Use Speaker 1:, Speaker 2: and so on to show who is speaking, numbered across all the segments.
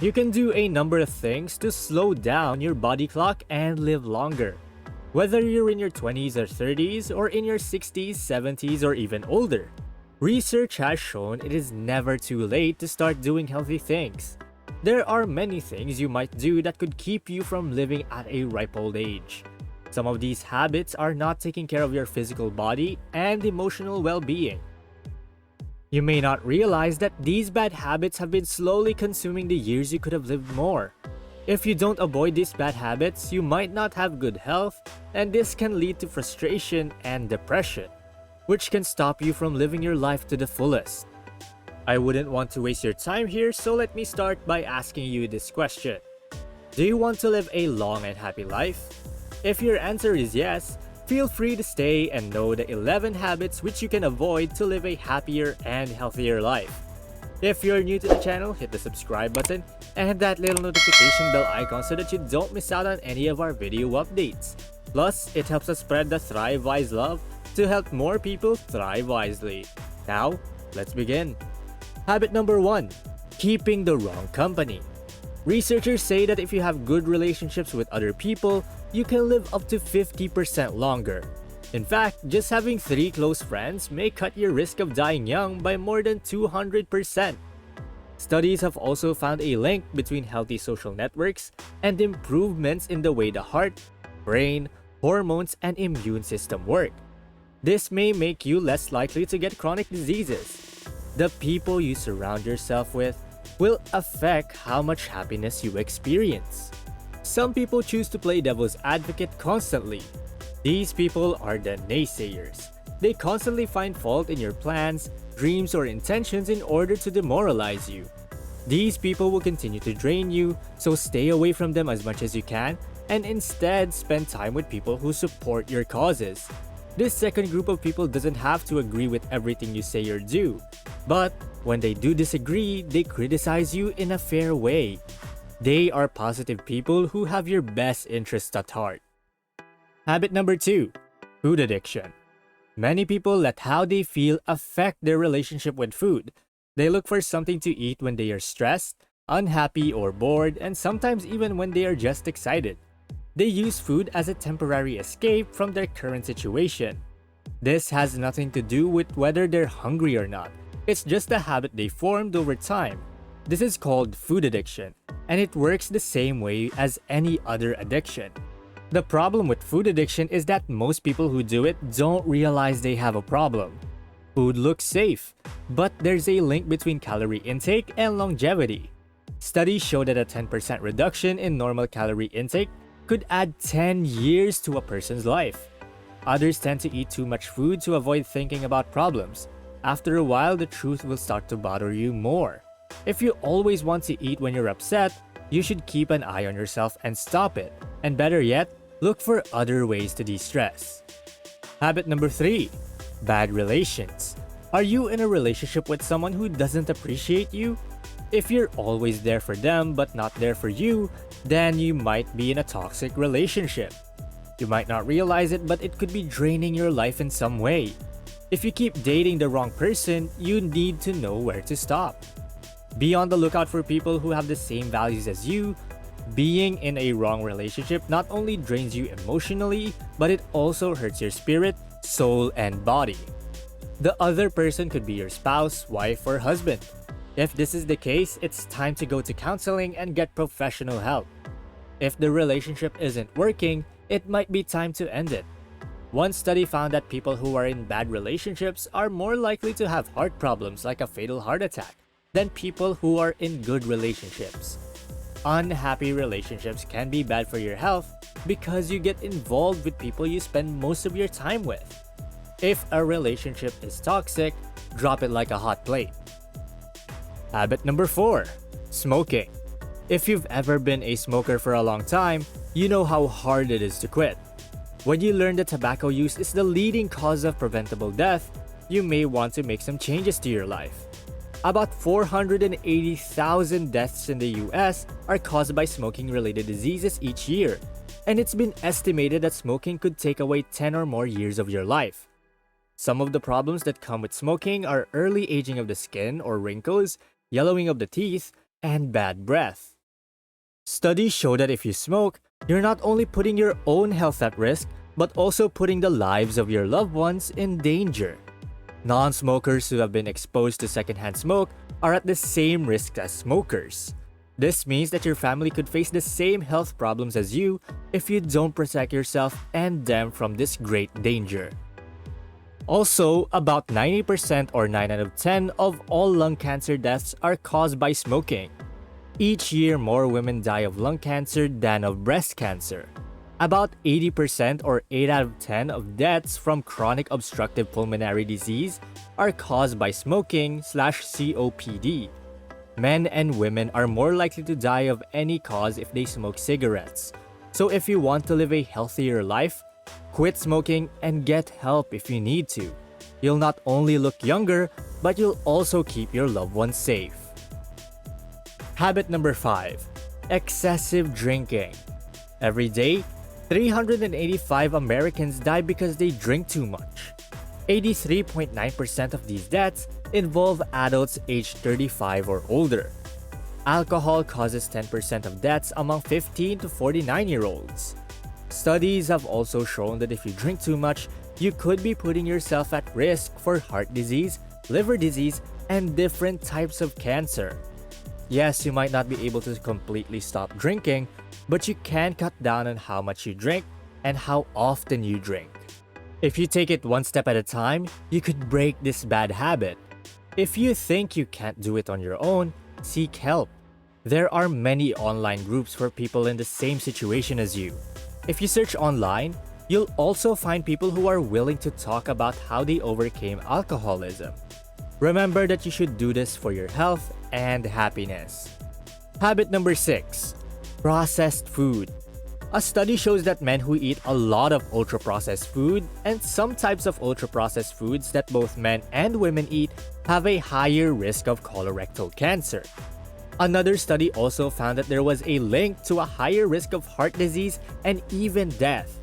Speaker 1: You can do a number of things to slow down your body clock and live longer. Whether you're in your 20s or 30s, or in your 60s, 70s, or even older, research has shown it is never too late to start doing healthy things. There are many things you might do that could keep you from living at a ripe old age. Some of these habits are not taking care of your physical body and emotional well-being. You may not realize that these bad habits have been slowly consuming the years you could have lived more. If you don't avoid these bad habits, you might not have good health, and this can lead to frustration and depression, which can stop you from living your life to the fullest. I wouldn't want to waste your time here, so let me start by asking you this question. Do you want to live a long and happy life? If your answer is yes, feel free to stay and know the 11 habits which you can avoid to live a happier and healthier life. If you're new to the channel, hit the subscribe button and that little notification bell icon so that you don't miss out on any of our video updates. Plus, it helps us spread the Thrive Wise love to help more people thrive wisely. Now, let's begin. Habit number 1. Keeping the wrong company. Researchers say that if you have good relationships with other people, you can live up to 50% longer. In fact, just having 3 close friends may cut your risk of dying young by more than 200%. Studies have also found a link between healthy social networks and improvements in the way the heart, brain, hormones, and immune system work. This may make you less likely to get chronic diseases. The people you surround yourself with will affect how much happiness you experience. Some people choose to play devil's advocate constantly. These people are the naysayers. They constantly find fault in your plans, dreams, or intentions in order to demoralize you. These people will continue to drain you, so stay away from them as much as you can and instead spend time with people who support your causes. This second group of people doesn't have to agree with everything you say or do, but when they do disagree, they criticize you in a fair way. They are positive people who have your best interests at heart. Habit number 2. Food addiction. Many people let how they feel affect their relationship with food. They look for something to eat when they are stressed, unhappy, or bored, and sometimes even when they are just excited. They use food as a temporary escape from their current situation. This has nothing to do with whether they're hungry or not. It's just a habit they formed over time. This is called food addiction, and it works the same way as any other addiction. The problem with food addiction is that most people who do it don't realize they have a problem. Food looks safe, but there's a link between calorie intake and longevity. Studies show that a 10% reduction in normal calorie intake could add 10 years to a person's life. Others tend to eat too much food to avoid thinking about problems. After a while, the truth will start to bother you more. If you always want to eat when you're upset, you should keep an eye on yourself and stop it. And better yet, look for other ways to de-stress. Habit number 3. Bad relations. Are you in a relationship with someone who doesn't appreciate you? If you're always there for them but not there for you, then you might be in a toxic relationship. You might not realize it, but it could be draining your life in some way. If you keep dating the wrong person, you need to know where to stop. Be on the lookout for people who have the same values as you. Being in a wrong relationship not only drains you emotionally, but it also hurts your spirit, soul, and body. The other person could be your spouse, wife, or husband. If this is the case, it's time to go to counseling and get professional help. If the relationship isn't working, it might be time to end it. One study found that people who are in bad relationships are more likely to have heart problems like a fatal heart attack than people who are in good relationships. Unhappy relationships can be bad for your health because you get involved with people you spend most of your time with. If a relationship is toxic, drop it like a hot plate. Habit number 4. Smoking. If you've ever been a smoker for a long time, you know how hard it is to quit. When you learn that tobacco use is the leading cause of preventable death, you may want to make some changes to your life. About 480,000 deaths in the US are caused by smoking-related diseases each year, and it's been estimated that smoking could take away 10 or more years of your life. Some of the problems that come with smoking are early aging of the skin or wrinkles, yellowing of the teeth, and bad breath. Studies show that if you smoke, you're not only putting your own health at risk, but also putting the lives of your loved ones in danger. Non-smokers who have been exposed to secondhand smoke are at the same risk as smokers. This means that your family could face the same health problems as you if you don't protect yourself and them from this great danger. Also, about 90% or 9 out of 10 of all lung cancer deaths are caused by smoking. Each year, more women die of lung cancer than of breast cancer. About 80% or 8 out of 10 of deaths from chronic obstructive pulmonary disease are caused by smoking/COPD. Men and women are more likely to die of any cause if they smoke cigarettes. So if you want to live a healthier life, quit smoking and get help if you need to. You'll not only look younger, but you'll also keep your loved ones safe. Habit number 5. Excessive drinking. Every day, 385 Americans die because they drink too much. 83.9% of these deaths involve adults aged 35 or older. Alcohol causes 10% of deaths among 15 to 49-year-olds. Studies have also shown that if you drink too much, you could be putting yourself at risk for heart disease, liver disease, and different types of cancer. Yes, you might not be able to completely stop drinking, but you can cut down on how much you drink and how often you drink. If you take it one step at a time, you could break this bad habit. If you think you can't do it on your own, seek help. There are many online groups for people in the same situation as you. If you search online, you'll also find people who are willing to talk about how they overcame alcoholism. Remember that you should do this for your health and happiness. Habit number 6. Processed food. A study shows that men who eat a lot of ultra-processed food and some types of ultra-processed foods that both men and women eat have a higher risk of colorectal cancer. Another study also found that there was a link to a higher risk of heart disease and even death.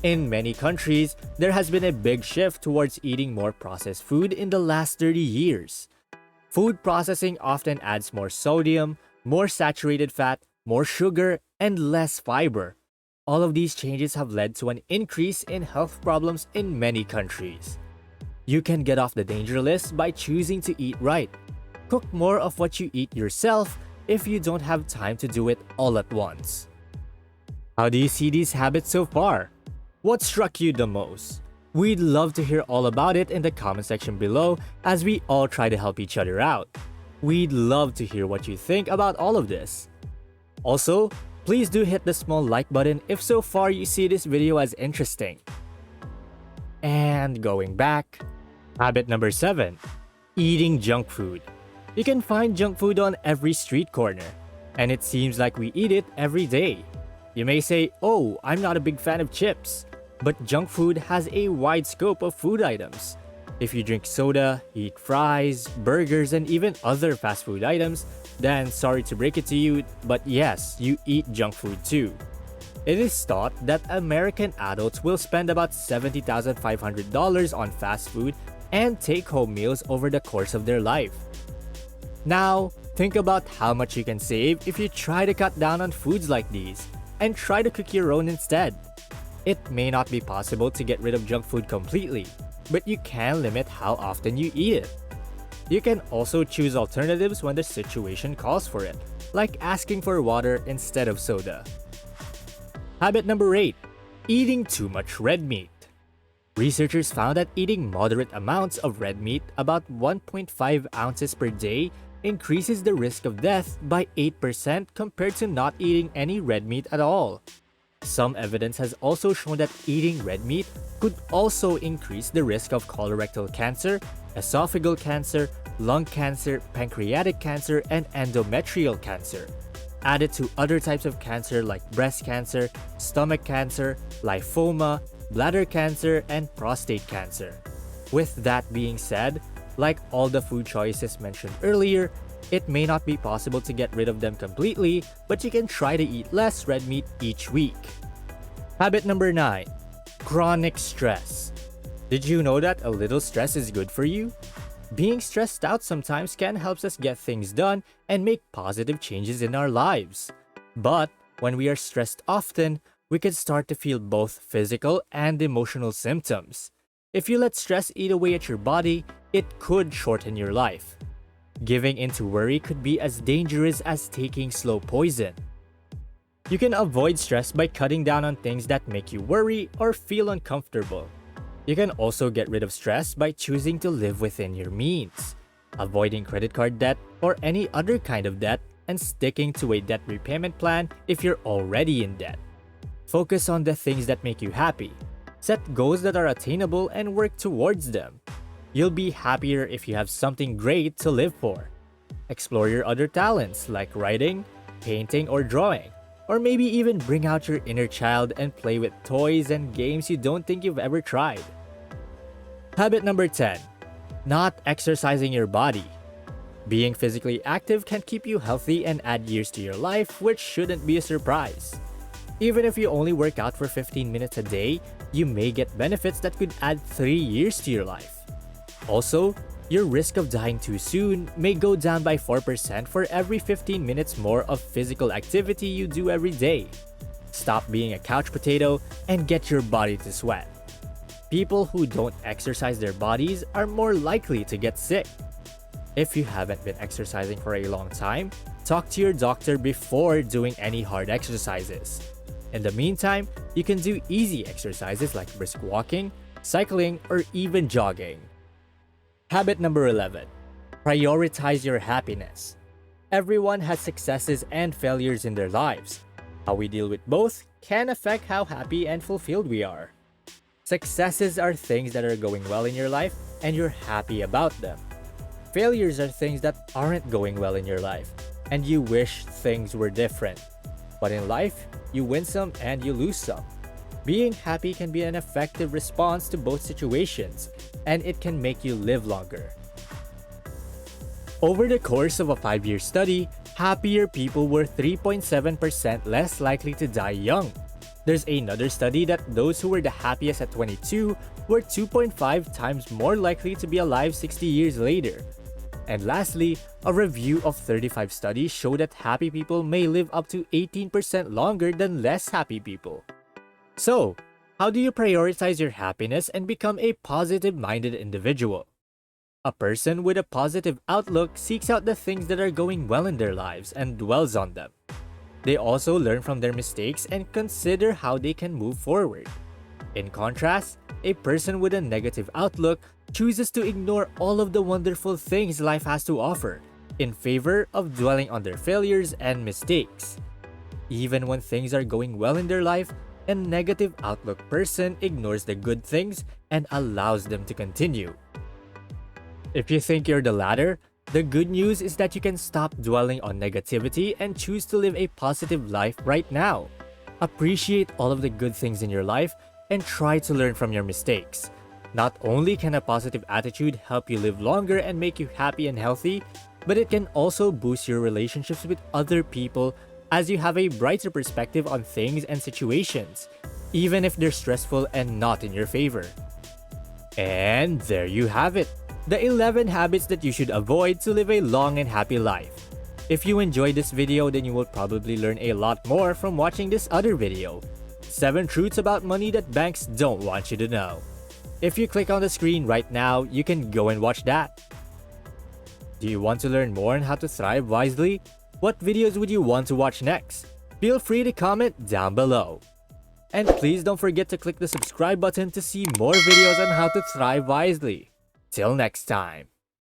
Speaker 1: In many countries, there has been a big shift towards eating more processed food in the last 30 years. Food processing often adds more sodium, more saturated fat, more sugar, and less fiber. All of these changes have led to an increase in health problems in many countries. You can get off the danger list by choosing to eat right. Cook more of what you eat yourself if you don't have time to do it all at once. How do you see these habits so far? What struck you the most? We'd love to hear all about it in the comment section below as we all try to help each other out. We'd love to hear what you think about all of this. Also, please do hit the small like button if so far you see this video as interesting. And going back, habit number 7. Eating junk food. You can find junk food on every street corner, and it seems like we eat it every day. You may say, "Oh, I'm not a big fan of chips," but junk food has a wide scope of food items. If you drink soda, eat fries, burgers, and even other fast food items, then sorry to break it to you, but yes, you eat junk food too. It is thought that American adults will spend about $70,500 on fast food and take-home meals over the course of their life. Now, think about how much you can save if you try to cut down on foods like these and try to cook your own instead. It may not be possible to get rid of junk food completely, but you can limit how often you eat it. You can also choose alternatives when the situation calls for it, like asking for water instead of soda. Habit number 8. Eating too much red meat. Researchers found that eating moderate amounts of red meat, about 1.5 ounces per day, increases the risk of death by 8% compared to not eating any red meat at all. Some evidence has also shown that eating red meat could also increase the risk of colorectal cancer, esophageal cancer, lung cancer, pancreatic cancer, and endometrial cancer. Added to other types of cancer like breast cancer, stomach cancer, lymphoma, bladder cancer, and prostate cancer. With that being said, like all the food choices mentioned earlier, it may not be possible to get rid of them completely, but you can try to eat less red meat each week. Habit number 9. Chronic stress. Did you know that a little stress is good for you? Being stressed out sometimes can help us get things done and make positive changes in our lives. But when we are stressed often, we can start to feel both physical and emotional symptoms. If you let stress eat away at your body, it could shorten your life. Giving into worry could be as dangerous as taking slow poison. You can avoid stress by cutting down on things that make you worry or feel uncomfortable. You can also get rid of stress by choosing to live within your means, avoiding credit card debt or any other kind of debt, and sticking to a debt repayment plan if you're already in debt. Focus on the things that make you happy. Set goals that are attainable and work towards them. You'll be happier if you have something great to live for. Explore your other talents like writing, painting, or drawing. Or maybe even bring out your inner child and play with toys and games you don't think you've ever tried. Habit number 10. Not exercising your body. Being physically active can keep you healthy and add years to your life, which shouldn't be a surprise. Even if you only work out for 15 minutes a day, you may get benefits that could add 3 years to your life. Also, your risk of dying too soon may go down by 4% for every 15 minutes more of physical activity you do every day. Stop being a couch potato and get your body to sweat. People who don't exercise their bodies are more likely to get sick. If you haven't been exercising for a long time, talk to your doctor before doing any hard exercises. In the meantime, you can do easy exercises like brisk walking, cycling, or even jogging. Habit number 11. Prioritize your happiness. Everyone has successes and failures in their lives. How we deal with both can affect how happy and fulfilled we are. Successes are things that are going well in your life and you're happy about them. Failures are things that aren't going well in your life and you wish things were different. But in life, you win some and you lose some. Being happy can be an effective response to both situations, and it can make you live longer. Over the course of a 5-year study, happier people were 3.7% less likely to die young. There's another study that those who were the happiest at 22 were 2.5 times more likely to be alive 60 years later. And lastly, a review of 35 studies showed that happy people may live up to 18% longer than less happy people. So, how do you prioritize your happiness and become a positive-minded individual? A person with a positive outlook seeks out the things that are going well in their lives and dwells on them. They also learn from their mistakes and consider how they can move forward. In contrast, a person with a negative outlook chooses to ignore all of the wonderful things life has to offer in favor of dwelling on their failures and mistakes. Even when things are going well in their life, a negative outlook person ignores the good things and allows them to continue. If you think you're the latter, the good news is that you can stop dwelling on negativity and choose to live a positive life right now. Appreciate all of the good things in your life and try to learn from your mistakes. Not only can a positive attitude help you live longer and make you happy and healthy, but it can also boost your relationships with other people as you have a brighter perspective on things and situations, even if they're stressful and not in your favor. And there you have it, the 11 habits that you should avoid to live a long and happy life. If you enjoyed this video, then you will probably learn a lot more from watching this other video, 7 truths about money that banks don't want you to know. If you click on the screen right now, you can go and watch that. Do you want to learn more on how to thrive wisely? What videos would you want to watch next? Feel free to comment down below. And please don't forget to click the subscribe button to see more videos on how to thrive wisely. Till next time.